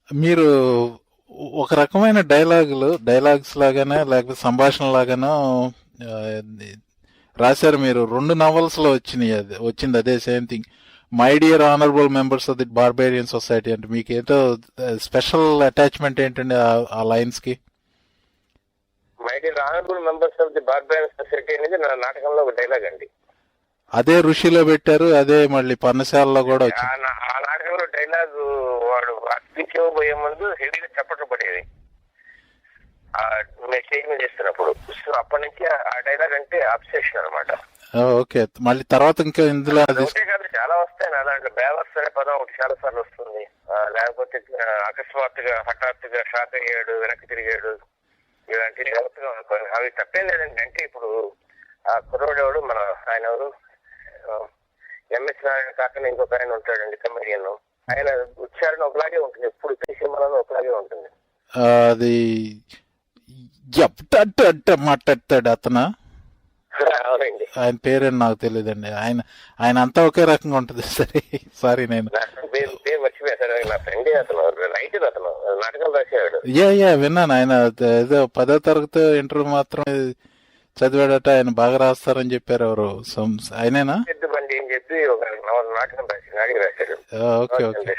మీరు ఒక రకమైన డైలాగ్స్ లాగానే లేకపోతే సంభాషణ లాగానో ఆ, రాశారు మీరు. రెండు నవల్స్ లో వచ్చింది అదే same thing. My dear honourable members of the barbarian society అంటే మీకు ఏంటో స్పెషల్ అటాచ్మెంట్ ఏంటండి ఆ లైన్స్ కి? My dear honourable members of the barbarian society అనేది నా నాటకంలో ఒక డైలాగ్ అండి. అదే ఋషిలో పెట్టారు, అదే మళ్ళీ పర్ణశాలలో కూడా వచ్చింది. ఆ నాటకంలో డైలాగ్ వాడు స్పీచ్ ఇవ్వబోయే ముందు హెవీగా చప్పట్లు పడేది స్టేజ్ మీద చేస్తున్నప్పుడు. సో అప్పటి నుంచి ఆ డైలాగ్ అంటే అబ్సెషన్ అనమాట. ఓకే, మళ్ళీ తర్వాత ఇంకా ఇందులో ఒకటే కాదు, చాలా వస్తాయి నా దాంట్లో. బేవర్స్ అనే పదం ఒకటి చాలా సార్లు వస్తుంది. లేకపోతే అకస్మాత్తుగా హఠాత్తుగా షాక్ అయ్యాడు, వెనక్కి తిరిగాడు, ఇలాంటి జాగ్రత్తగా అనుకోండి. అవి తప్పేం లేదండి. అంటే ఇప్పుడు ఆ కుర్రోడేవాడు మన ఆయన ఎవరు, ఎంఎస్ నారాయణ కాకుండా ఇంకొక ఆయన ఉంటాడండి కమెడియన్. ఆయన ఉచ్చారణ ఒకలాగే ఉంటుంది, ఎప్పుడు సినిమాలో ఒకలాగే ఉంటుంది. అది మాట్లాడతాడు అతను. అవునండి, ఆయన పేరేం నాకు తెలియదండి. ఆయన అంతా ఒకే రకంగా ఉంటుంది. సరే, సారీ, నేను పేరు మర్చిపోయా. సరే, నా ఫ్రెండ్ అతను, రైటర్, అతను నాటకాలు రాసేవాడు. విన్నాను. ఆయన ఏదో 10వ తరగతి ఇంటర్వ్యూ మాత్రం చదివాడట. ఆయన బాగా రాస్తారని చెప్పారు. ఎవరు ఆయనేనా? పెద్ద బండి అని చెప్పి ఒక నాటకం రాశాడు. Okay okay.